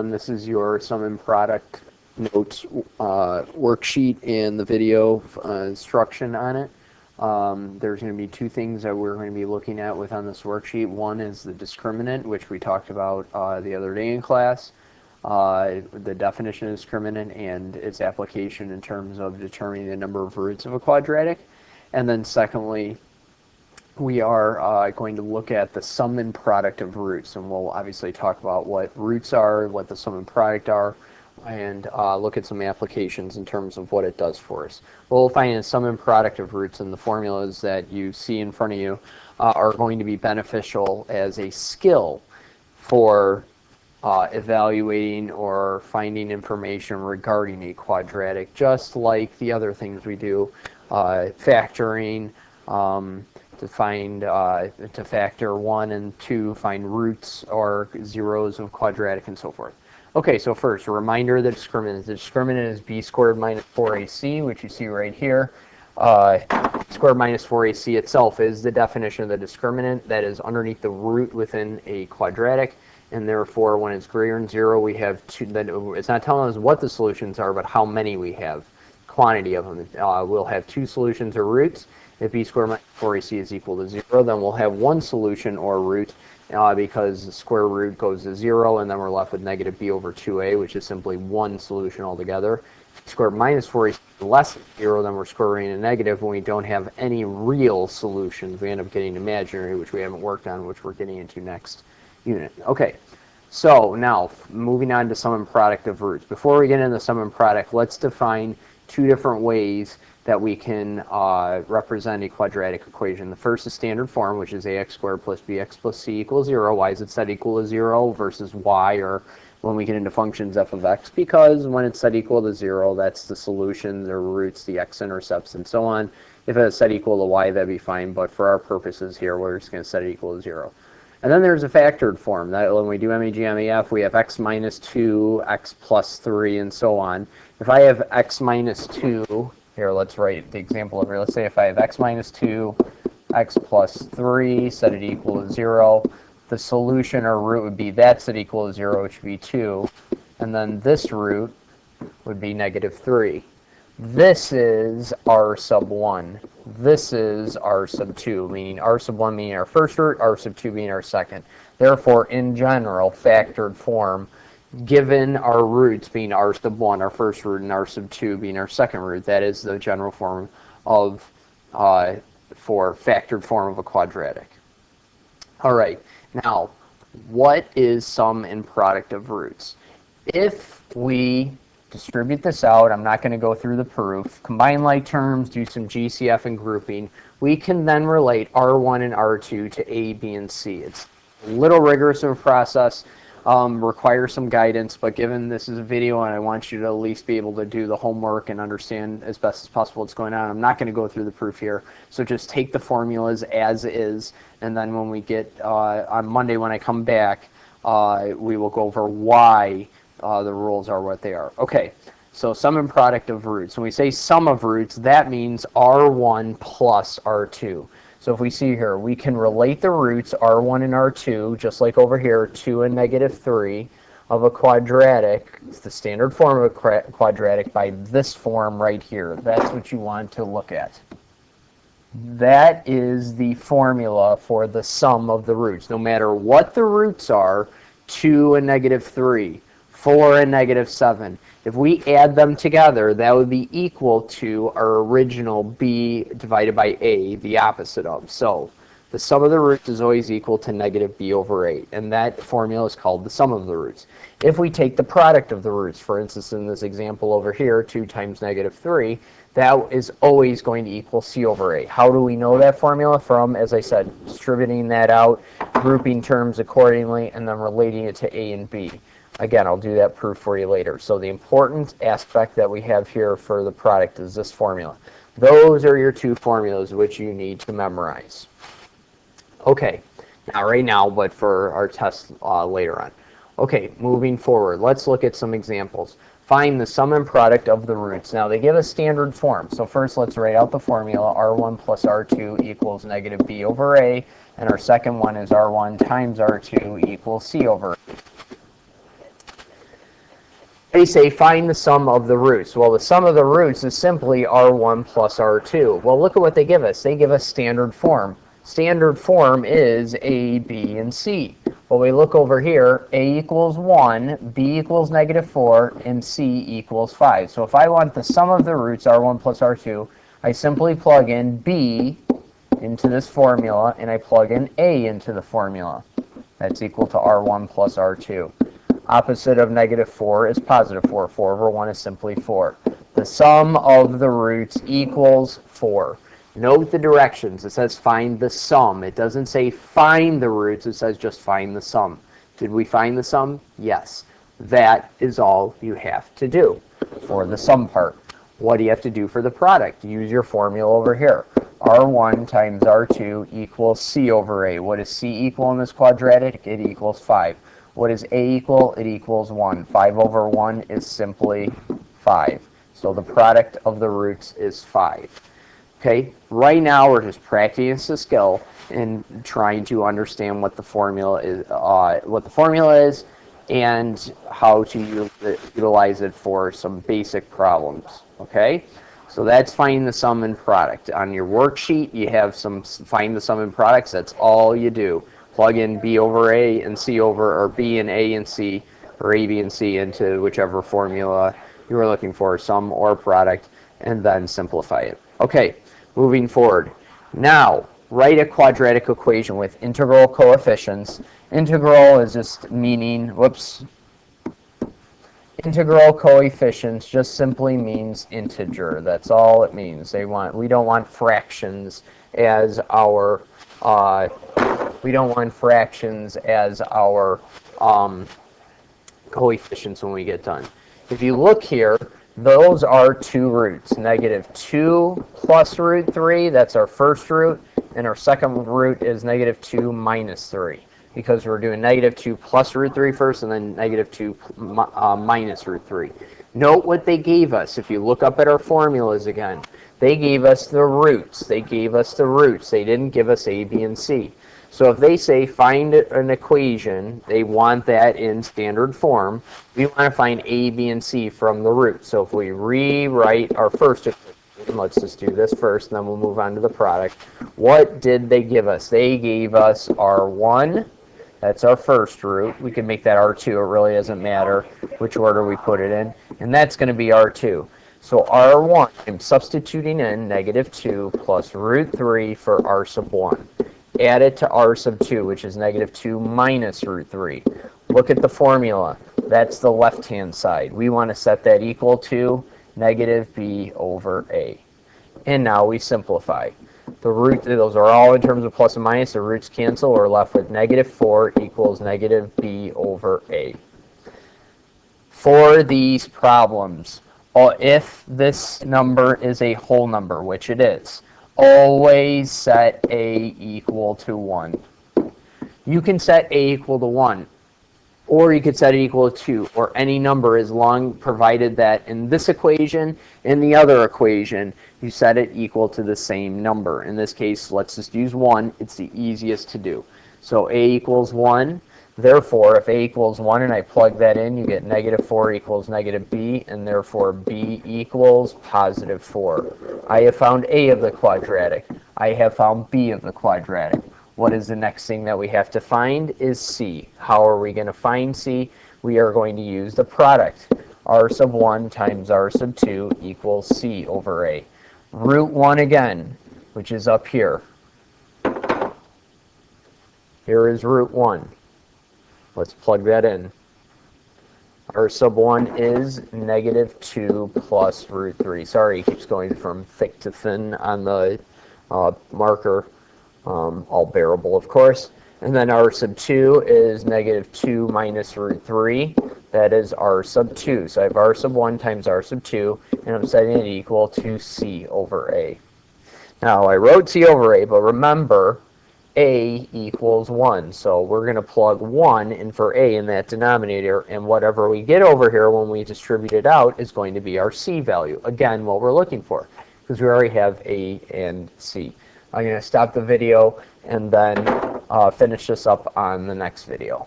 1. This is your sum and product notes worksheet and the video instruction on it. There's going to be two things that we're going to be looking at on this worksheet. One is the discriminant, which we talked about the other day in class, the definition of discriminant and its application in terms of determining the number of roots of a quadratic. And then secondly, we are going to look at the sum and product of roots, and we'll obviously talk about what roots are, what the sum and product are, and look at some applications in terms of what it does for us. What we'll find is sum and product of roots and the formulas that you see in front of you are going to be beneficial as a skill for evaluating or finding information regarding a quadratic, just like the other things we do, factoring, to factor 1 and 2, find roots or zeros of quadratic, and so forth. Okay, so first, a reminder of the discriminant. The discriminant is b squared minus 4ac, which you see right here. Squared minus 4ac itself is the definition of the discriminant. That is underneath the root within a quadratic, and therefore when it's greater than 0, we have two. It's not telling us what the solutions are, but how many we have, quantity of them. We'll have two solutions or roots. If b squared minus 4ac is equal to 0, then we'll have one solution or root because the square root goes to 0, and then we're left with negative b over 2a, which is simply one solution altogether. If b squared minus 4ac is less than 0, then we're square rooting a negative, and we don't have any real solutions. We end up getting imaginary, which we haven't worked on, which we're getting into next unit. Okay, so now moving on to sum and product of roots. Before we get into sum and product, let's define two different ways that we can represent a quadratic equation. The first is standard form, which is ax squared plus bx plus c equals 0. Why is it set equal to 0 versus y, or when we get into functions f of x? Because when it's set equal to 0, that's the solutions or roots, the x-intercepts, and so on. If it's set equal to y, that'd be fine, but for our purposes here, we're just going to set it equal to 0. And then there's a factored form. That when we do MEG, MEF, we have x minus 2, x plus 3, and so on. If I have x minus 2, here, let's write the example over here. Let's say if I have x minus 2, x plus 3, set it equal to 0. The solution or root would be that set equal to 0, which would be 2. And then this root would be negative 3. This is r sub 1. This is r sub 2, meaning r sub 1 being our first root, r sub 2 being our second. Therefore, in general, factored form, given our roots being r sub 1, our first root, and r sub 2 being our second root, that is the general form of, for factored form of a quadratic. All right, now, what is sum and product of roots? If we distribute this out, I'm not going to go through the proof, combine like terms, do some GCF and grouping, we can then relate R1 and R2 to A, B, and C. It's a little rigorous of a process. Requires some guidance, but given this is a video and I want you to at least be able to do the homework and understand as best as possible what's going on, I'm not going to go through the proof here. So just take the formulas as is, and then when we get on Monday when I come back, we will go over why the rules are what they are. Okay, so sum and product of roots. When we say sum of roots, that means R1 plus R2. So if we see here, we can relate the roots R1 and R2, just like over here, 2 and negative 3 of a quadratic. It's the standard form of a quadratic by this form right here. That's what you want to look at. That is the formula for the sum of the roots. No matter what the roots are, 2 and negative 3, 4 and negative 7. If we add them together, that would be equal to our original b divided by a, the opposite of. So the sum of the roots is always equal to negative b over 8, and that formula is called the sum of the roots. If we take the product of the roots, for instance, in this example over here, 2 times negative 3, that is always going to equal c over a. How do we know that formula? From, as I said, distributing that out, grouping terms accordingly, and then relating it to a and b. Again, I'll do that proof for you later. So the important aspect that we have here for the product is this formula. Those are your two formulas which you need to memorize. Okay, not right now, but for our test later on. Okay, moving forward, let's look at some examples. Find the sum and product of the roots. Now, they give a standard form. So first, let's write out the formula. R1 plus R2 equals negative b over a. And our second one is R1 times R2 equals c over a. They say find the sum of the roots. Well, the sum of the roots is simply R1 plus R2. Well, look at what they give us. They give us standard form. Standard form is A, B, and C. Well, we look over here, A equals 1, B equals -4, and C equals 5. So if I want the sum of the roots, R1 plus R2, I simply plug in B into this formula, and I plug in A into the formula. That's equal to R1 plus R2. Opposite of -4 is +4. 4 over 1 is simply 4. The sum of the roots equals 4. Note the directions. It says find the sum. It doesn't say find the roots. It says just find the sum. Did we find the sum? Yes. That is all you have to do for the sum part. What do you have to do for the product? Use your formula over here. R1 times R2 equals C over A. What does C equal in this quadratic? It equals 5. What does A equal? It equals 1. 5 over 1 is simply 5. So the product of the roots is 5. Okay, right now we're just practicing the skill and trying to understand what the formula is, and how to utilize it for some basic problems. Okay, so that's finding the sum and product. On your worksheet, you have some find the sum and products. That's all you do. Plug in B over A and C over, or B and A and C, or A, B, and C into whichever formula you are looking for, sum or product, and then simplify it. Okay, moving forward. Now, write a quadratic equation with integral coefficients. Integral is just meaning, integral coefficients just simply means integer. That's all it means. We don't want fractions as our coefficients when we get done. If you look here, those are two roots. -2 plus root 3, that's our first root, and our second root is -2 minus 3, because we're doing -2 plus root 3 first, and then -2 minus root 3. Note what they gave us. If you look up at our formulas again, they gave us the roots. They didn't give us A, B, and C. So if they say find an equation, they want that in standard form. We want to find A, B, and C from the root. So if we rewrite our first equation, let's just do this first, and then we'll move on to the product. What did they give us? They gave us R1. That's our first root. We can make that R2. It really doesn't matter which order we put it in. And that's going to be R2. So R1, I'm substituting in -2 plus root 3 for R sub 1. Add it to R sub 2, which is -2 minus root 3. Look at the formula. That's the left-hand side. We want to set that equal to -b over a. And now we simplify. The root, those are all in terms of plus and minus. The roots cancel. We're left with -4 equals -b over a. For these problems, if this number is a whole number, which it is, always set A equal to 1. You can set A equal to 1, or you could set it equal to 2, or any number, as long provided that in this equation, in the other equation, you set it equal to the same number. In this case, let's just use 1. It's the easiest to do. So A equals 1. Therefore, if A equals 1 and I plug that in, you get -4 equals -b, and therefore B equals +4. I have found A of the quadratic. I have found B of the quadratic. What is the next thing that we have to find is C. How are we going to find C? We are going to use the product. R sub 1 times R sub 2 equals C over A. Root 1 again, which is up here. Here is root 1. Let's plug that in. R sub 1 is -2 plus root 3. Sorry, it keeps going from thick to thin on the marker. All bearable, of course. And then R sub 2 is -2 minus root 3. That is R sub 2. So I have R sub 1 times R sub 2, and I'm setting it equal to C over A. Now, I wrote C over A, but remember, A equals 1. So we're going to plug 1 in for A in that denominator, and whatever we get over here when we distribute it out is going to be our C value. Again, what we're looking for, because we already have A and C. I'm going to stop the video and then finish this up on the next video.